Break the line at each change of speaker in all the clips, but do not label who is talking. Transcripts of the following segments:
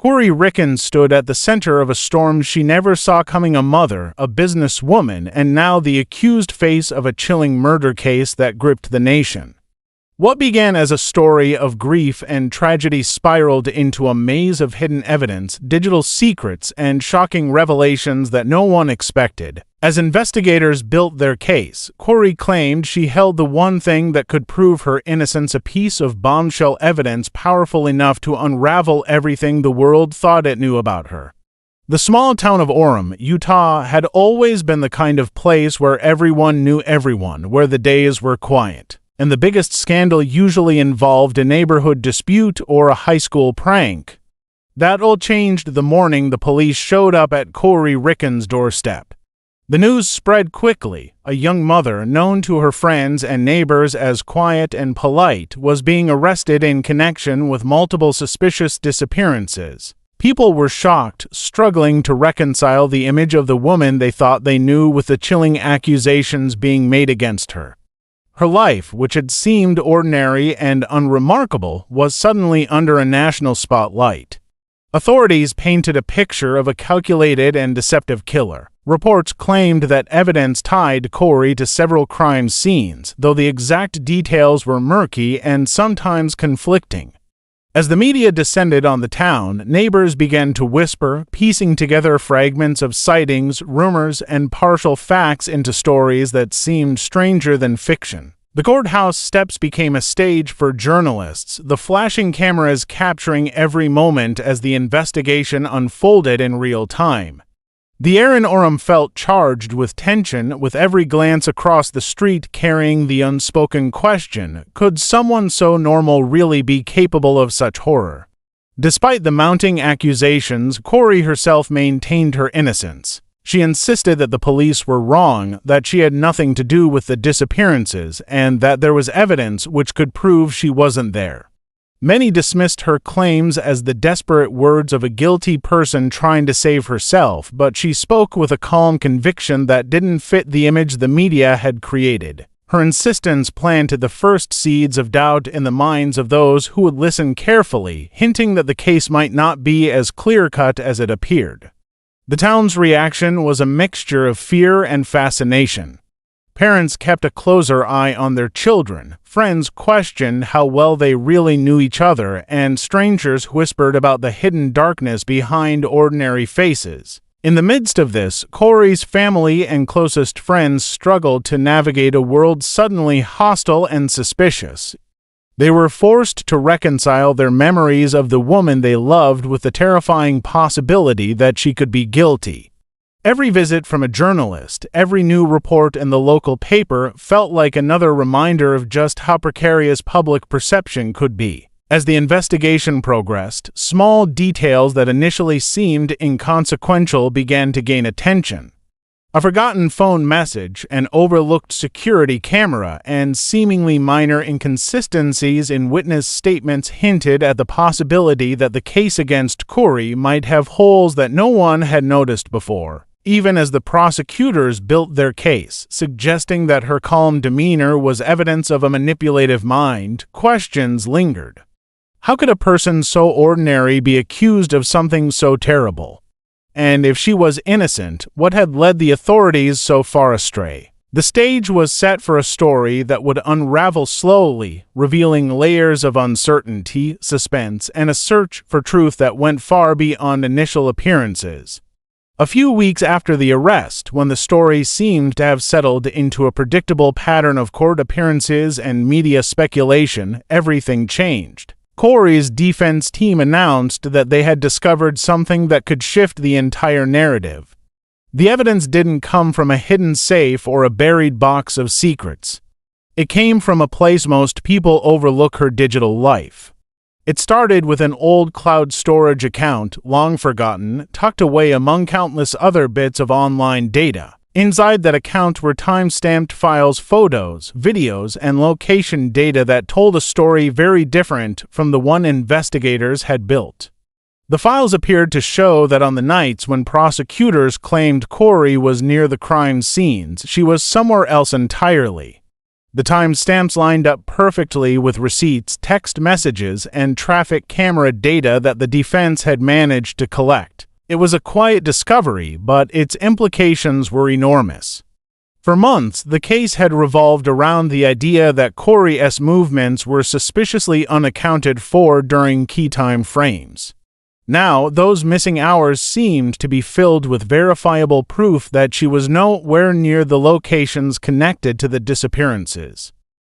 Kouri Richins stood at the center of a storm she never saw coming, a mother, a businesswoman, and now the accused face of a chilling murder case that gripped the nation. What began as a story of grief and tragedy spiraled into a maze of hidden evidence, digital secrets, and shocking revelations that no one expected. As investigators built their case, Kouri claimed she held the one thing that could prove her innocence, a piece of bombshell evidence powerful enough to unravel everything the world thought it knew about her. The small town of Orem, Utah, had always been the kind of place where everyone knew everyone, where the days were quiet, and the biggest scandal usually involved a neighborhood dispute or a high school prank. That all changed the morning the police showed up at Kouri Richins' doorstep. The news spread quickly. A young mother, known to her friends and neighbors as quiet and polite, was being arrested in connection with multiple suspicious disappearances. People were shocked, struggling to reconcile the image of the woman they thought they knew with the chilling accusations being made against her. Her life, which had seemed ordinary and unremarkable, was suddenly under a national spotlight. Authorities painted a picture of a calculated and deceptive killer. Reports claimed that evidence tied Kouri to several crime scenes, though the exact details were murky and sometimes conflicting. As the media descended on the town, neighbors began to whisper, piecing together fragments of sightings, rumors, and partial facts into stories that seemed stranger than fiction. The courthouse steps became a stage for journalists, the flashing cameras capturing every moment as the investigation unfolded in real time. The air in Orem felt charged with tension, with every glance across the street carrying the unspoken question, could someone so normal really be capable of such horror? Despite the mounting accusations, Kouri herself maintained her innocence. She insisted that the police were wrong, that she had nothing to do with the disappearances, and that there was evidence which could prove she wasn't there. Many dismissed her claims as the desperate words of a guilty person trying to save herself, but she spoke with a calm conviction that didn't fit the image the media had created. Her insistence planted the first seeds of doubt in the minds of those who would listen carefully, hinting that the case might not be as clear-cut as it appeared. The town's reaction was a mixture of fear and fascination. Parents kept a closer eye on their children, friends questioned how well they really knew each other, and strangers whispered about the hidden darkness behind ordinary faces. In the midst of this, Kouri's family and closest friends struggled to navigate a world suddenly hostile and suspicious. They were forced to reconcile their memories of the woman they loved with the terrifying possibility that she could be guilty. Every visit from a journalist, every new report in the local paper felt like another reminder of just how precarious public perception could be. As the investigation progressed, small details that initially seemed inconsequential began to gain attention. A forgotten phone message, an overlooked security camera, and seemingly minor inconsistencies in witness statements hinted at the possibility that the case against Kouri might have holes that no one had noticed before. Even as the prosecutors built their case, suggesting that her calm demeanor was evidence of a manipulative mind, questions lingered. How could a person so ordinary be accused of something so terrible? And if she was innocent, what had led the authorities so far astray? The stage was set for a story that would unravel slowly, revealing layers of uncertainty, suspense, and a search for truth that went far beyond initial appearances. A few weeks after the arrest, when the story seemed to have settled into a predictable pattern of court appearances and media speculation, everything changed. Kouri's defense team announced that they had discovered something that could shift the entire narrative. The evidence didn't come from a hidden safe or a buried box of secrets. It came from a place most people overlook: her digital life. It started with an old cloud storage account, long forgotten, tucked away among countless other bits of online data. Inside that account were time-stamped files, photos, videos, and location data that told a story very different from the one investigators had built. The files appeared to show that on the nights when prosecutors claimed Kouri was near the crime scenes, she was somewhere else entirely. The timestamps lined up perfectly with receipts, text messages, and traffic camera data that the defense had managed to collect. It was a quiet discovery, but its implications were enormous. For months, the case had revolved around the idea that Kouri's movements were suspiciously unaccounted for during key time frames. Now, those missing hours seemed to be filled with verifiable proof that she was nowhere near the locations connected to the disappearances.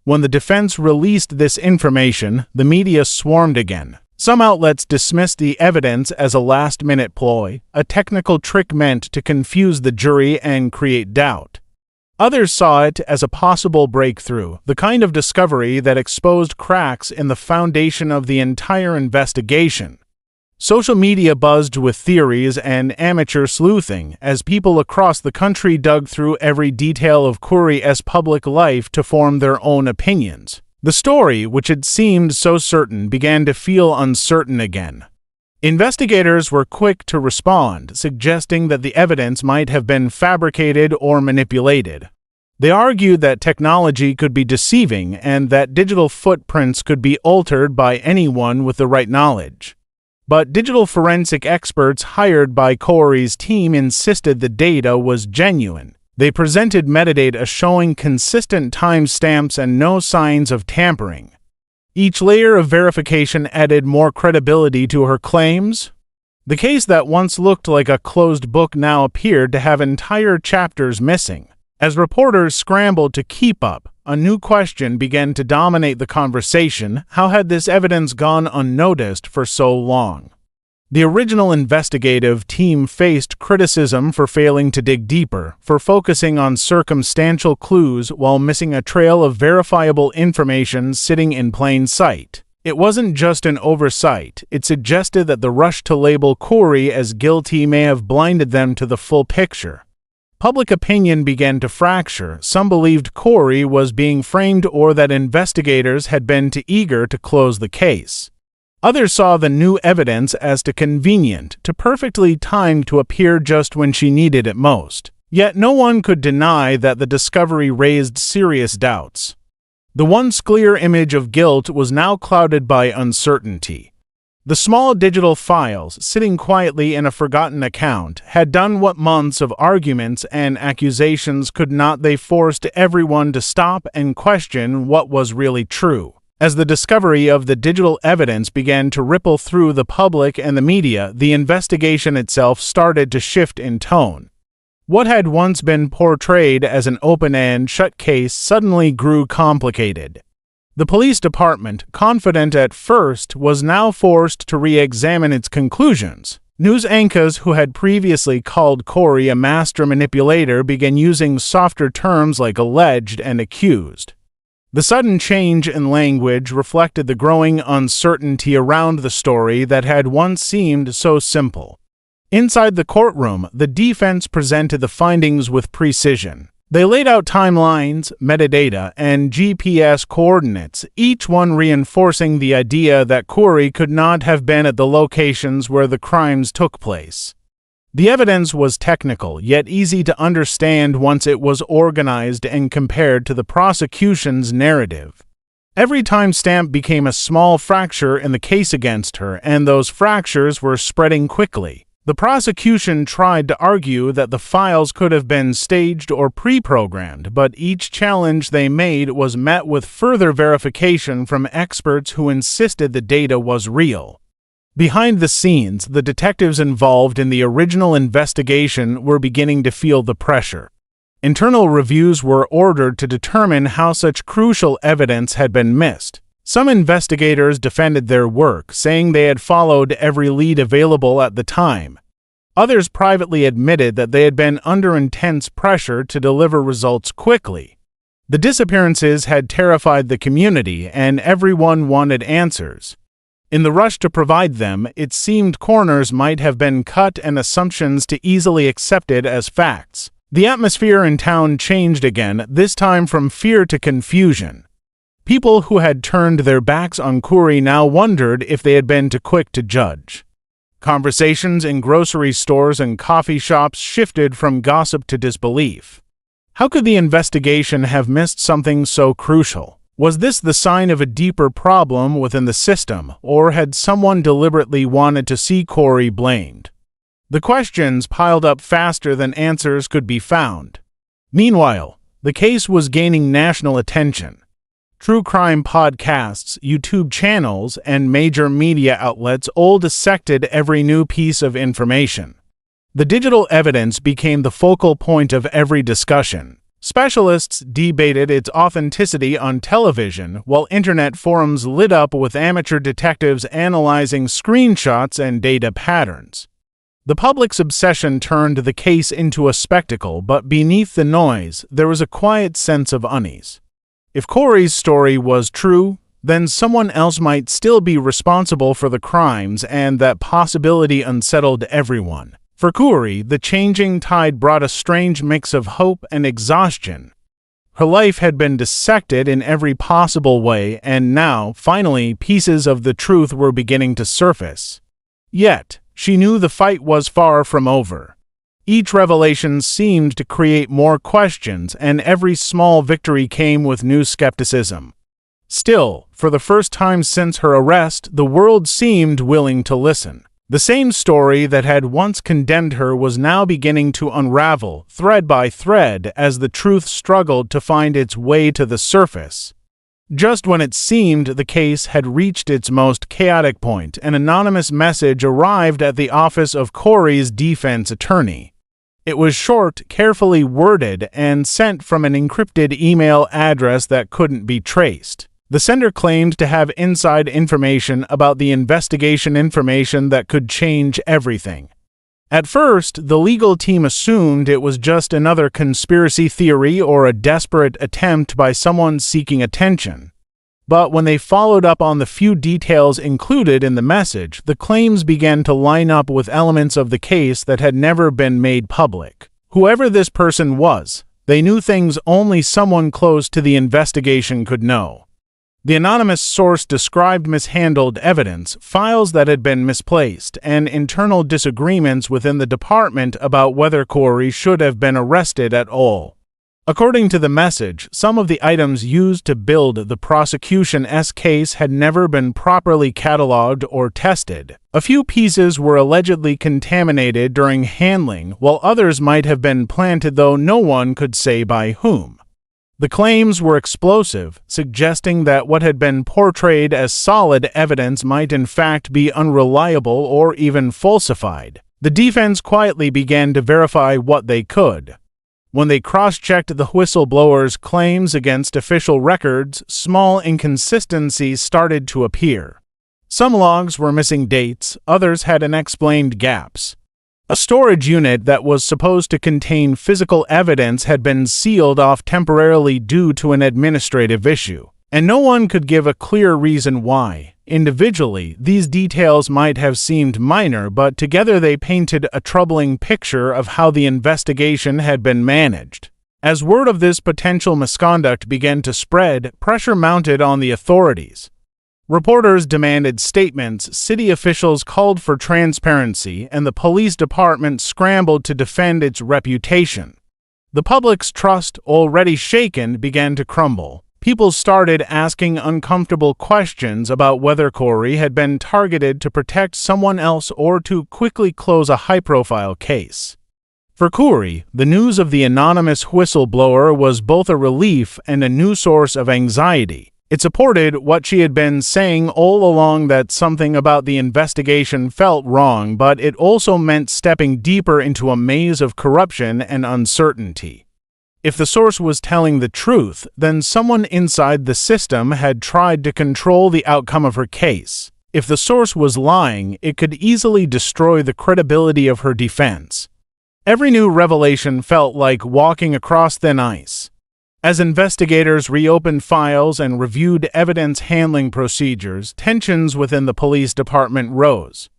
When the defense released this information, the media swarmed again. Some outlets dismissed the evidence as a last-minute ploy, a technical trick meant to confuse the jury and create doubt. Others saw it as a possible breakthrough, the kind of discovery that exposed cracks in the foundation of the entire investigation. Social media buzzed with theories and amateur sleuthing as people across the country dug through every detail of Kouri's public life to form their own opinions. The story, which had seemed so certain, began to feel uncertain again. Investigators were quick to respond, suggesting that the evidence might have been fabricated or manipulated. They argued that technology could be deceiving and that digital footprints could be altered by anyone with the right knowledge. But digital forensic experts hired by Kouri's team insisted the data was genuine. They presented metadata showing consistent timestamps and no signs of tampering. Each layer of verification added more credibility to her claims. The case that once looked like a closed book now appeared to have entire chapters missing. As reporters scrambled to keep up, a new question began to dominate the conversation: how had this evidence gone unnoticed for so long? The original investigative team faced criticism for failing to dig deeper, for focusing on circumstantial clues while missing a trail of verifiable information sitting in plain sight. It wasn't just an oversight, it suggested that the rush to label Kouri as guilty may have blinded them to the full picture. Public opinion began to fracture. Some believed Kouri was being framed or that investigators had been too eager to close the case. Others saw the new evidence as too convenient, too perfectly timed to appear just when she needed it most. Yet no one could deny that the discovery raised serious doubts. The once clear image of guilt was now clouded by uncertainty. The small digital files, sitting quietly in a forgotten account, had done what months of arguments and accusations could not. They forced everyone to stop and question what was really true. As the discovery of the digital evidence began to ripple through the public and the media, the investigation itself started to shift in tone. What had once been portrayed as an open and shut case suddenly grew complicated. The police department, confident at first, was now forced to re-examine its conclusions. News anchors who had previously called Kouri a master manipulator began using softer terms like alleged and accused. The sudden change in language reflected the growing uncertainty around the story that had once seemed so simple. Inside the courtroom, the defense presented the findings with precision. They laid out timelines, metadata, and GPS coordinates, each one reinforcing the idea that Kouri could not have been at the locations where the crimes took place. The evidence was technical, yet easy to understand once it was organized and compared to the prosecution's narrative. Every timestamp became a small fracture in the case against her, and those fractures were spreading quickly. The prosecution tried to argue that the files could have been staged or pre-programmed, but each challenge they made was met with further verification from experts who insisted the data was real. Behind the scenes, the detectives involved in the original investigation were beginning to feel the pressure. Internal reviews were ordered to determine how such crucial evidence had been missed. Some investigators defended their work, saying they had followed every lead available at the time. Others privately admitted that they had been under intense pressure to deliver results quickly. The disappearances had terrified the community, and everyone wanted answers. In the rush to provide them, it seemed corners might have been cut and assumptions too easily accepted as facts. The atmosphere in town changed again, this time from fear to confusion. People who had turned their backs on Kouri now wondered if they had been too quick to judge. Conversations in grocery stores and coffee shops shifted from gossip to disbelief. How could the investigation have missed something so crucial? Was this the sign of a deeper problem within the system, or had someone deliberately wanted to see Kouri blamed? The questions piled up faster than answers could be found. Meanwhile, the case was gaining national attention. True crime podcasts, YouTube channels, and major media outlets all dissected every new piece of information. The digital evidence became the focal point of every discussion. Specialists debated its authenticity on television, while internet forums lit up with amateur detectives analyzing screenshots and data patterns. The public's obsession turned the case into a spectacle, but beneath the noise, there was a quiet sense of unease. If Kouri's story was true, then someone else might still be responsible for the crimes, and that possibility unsettled everyone. For Kouri, the changing tide brought a strange mix of hope and exhaustion. Her life had been dissected in every possible way, and now, finally, pieces of the truth were beginning to surface. Yet, she knew the fight was far from over. Each revelation seemed to create more questions, and every small victory came with new skepticism. Still, for the first time since her arrest, the world seemed willing to listen. The same story that had once condemned her was now beginning to unravel, thread by thread, as the truth struggled to find its way to the surface. Just when it seemed the case had reached its most chaotic point, an anonymous message arrived at the office of Kouri's defense attorney. It was short, carefully worded, and sent from an encrypted email address that couldn't be traced. The sender claimed to have inside information about the investigation, information that could change everything. At first, the legal team assumed it was just another conspiracy theory or a desperate attempt by someone seeking attention. But when they followed up on the few details included in the message, the claims began to line up with elements of the case that had never been made public. Whoever this person was, they knew things only someone close to the investigation could know. The anonymous source described mishandled evidence, files that had been misplaced, and internal disagreements within the department about whether Kouri should have been arrested at all. According to the message, some of the items used to build the prosecution's case had never been properly cataloged or tested. A few pieces were allegedly contaminated during handling, while others might have been planted, though no one could say by whom. The claims were explosive, suggesting that what had been portrayed as solid evidence might in fact be unreliable or even falsified. The defense quietly began to verify what they could. When they cross-checked the whistleblower's claims against official records, small inconsistencies started to appear. Some logs were missing dates, others had unexplained gaps. A storage unit that was supposed to contain physical evidence had been sealed off temporarily due to an administrative issue, and no one could give a clear reason why. Individually, these details might have seemed minor, but together they painted a troubling picture of how the investigation had been managed. As word of this potential misconduct began to spread, pressure mounted on the authorities. Reporters demanded statements, city officials called for transparency, and the police department scrambled to defend its reputation. The public's trust, already shaken, began to crumble. People started asking uncomfortable questions about whether Kouri had been targeted to protect someone else or to quickly close a high-profile case. For Kouri, the news of the anonymous whistleblower was both a relief and a new source of anxiety. It supported what she had been saying all along, that something about the investigation felt wrong, but it also meant stepping deeper into a maze of corruption and uncertainty. If the source was telling the truth, then someone inside the system had tried to control the outcome of her case. If the source was lying, it could easily destroy the credibility of her defense. Every new revelation felt like walking across thin ice. As investigators reopened files and reviewed evidence handling procedures, tensions within the police department rose.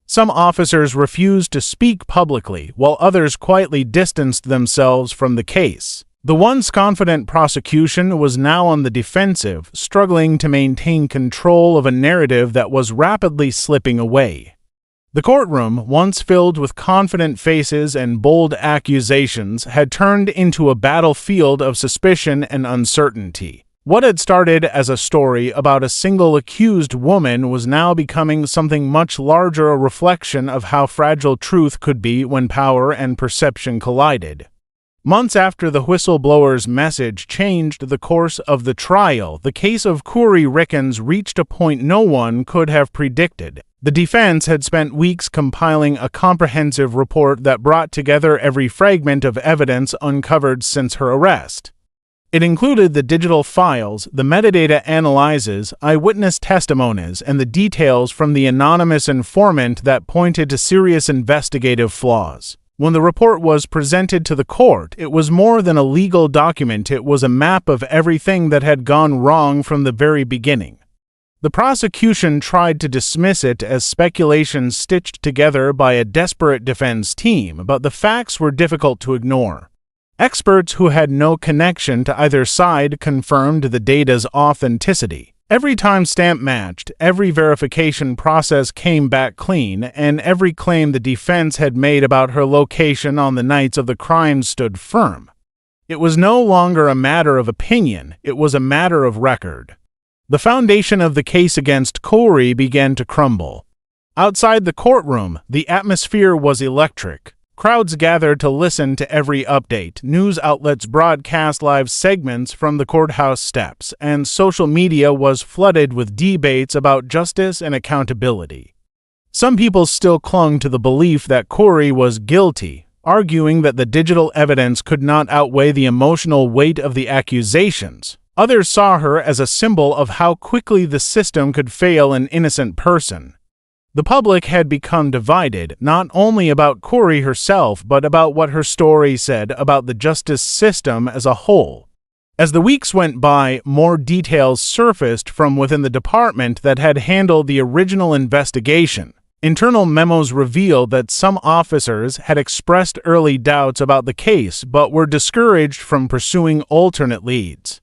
Some officers refused to speak publicly, while others quietly distanced themselves from the case. The once confident prosecution was now on the defensive, struggling to maintain control of a narrative that was rapidly slipping away. The courtroom, once filled with confident faces and bold accusations, had turned into a battlefield of suspicion and uncertainty. What had started as a story about a single accused woman was now becoming something much larger, a reflection of how fragile truth could be when power and perception collided. Months after the whistleblower's message changed the course of the trial, the case of Kouri Richins reached a point no one could have predicted. The defense had spent weeks compiling a comprehensive report that brought together every fragment of evidence uncovered since her arrest. It included the digital files, the metadata analyses, eyewitness testimonies, and the details from the anonymous informant that pointed to serious investigative flaws. When the report was presented to the court, it was more than a legal document. It was a map of everything that had gone wrong from the very beginning. The prosecution tried to dismiss it as speculation stitched together by a desperate defense team, but the facts were difficult to ignore. Experts who had no connection to either side confirmed the data's authenticity. Every timestamp matched, every verification process came back clean, and every claim the defense had made about her location on the nights of the crime stood firm. It was no longer a matter of opinion, it was a matter of record. The foundation of the case against Kouri began to crumble. Outside the courtroom, the atmosphere was electric. Crowds gathered to listen to every update. News outlets broadcast live segments from the courthouse steps, and social media was flooded with debates about justice and accountability. Some people still clung to the belief that Kouri was guilty, arguing that the digital evidence could not outweigh the emotional weight of the accusations. Others saw her as a symbol of how quickly the system could fail an innocent person. The public had become divided, not only about Kouri herself, but about what her story said about the justice system as a whole. As the weeks went by, more details surfaced from within the department that had handled the original investigation. Internal memos revealed that some officers had expressed early doubts about the case, but were discouraged from pursuing alternate leads.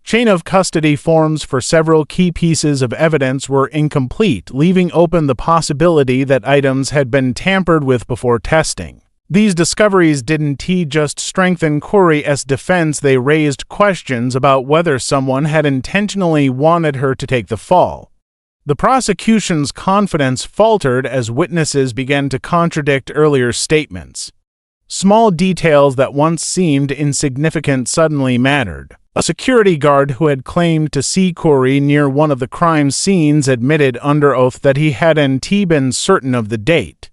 Chain of custody forms for several key pieces of evidence were incomplete, leaving open the possibility that items had been tampered with before testing. These discoveries didn't just strengthen Kouri's defense, they raised questions about whether someone had intentionally wanted her to take the fall. The prosecution's confidence faltered as witnesses began to contradict earlier statements. Small details that once seemed insignificant suddenly mattered. A security guard who had claimed to see Kouri near one of the crime scenes admitted under oath that he hadn't been certain of the date.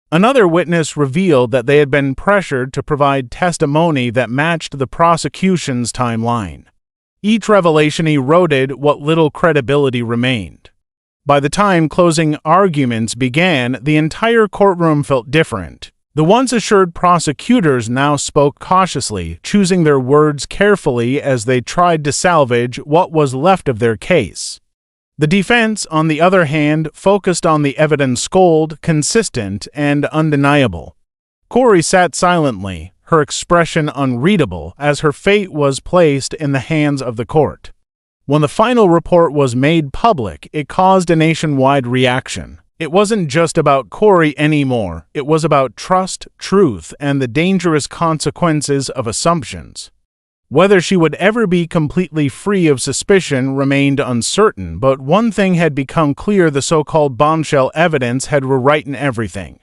Another witness revealed that they had been pressured to provide testimony that matched the prosecution's timeline. Each revelation eroded what little credibility remained. By the time closing arguments began, the entire courtroom felt different. The once assured prosecutors now spoke cautiously, choosing their words carefully as they tried to salvage what was left of their case. The defense, on the other hand, focused on the evidence cold, consistent, and undeniable. Kouri sat silently, her expression unreadable, as her fate was placed in the hands of the court. When the final report was made public, it caused a nationwide reaction. It wasn't just about Kouri anymore. It was about trust, truth, and the dangerous consequences of assumptions. Whether she would ever be completely free of suspicion remained uncertain, but one thing had become clear: the so-called bombshell evidence had rewritten everything.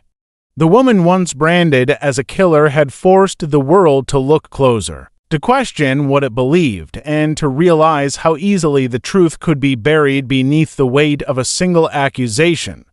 The woman once branded as a killer had forced the world to look closer, to question what it believed, and to realize how easily the truth could be buried beneath the weight of a single accusation.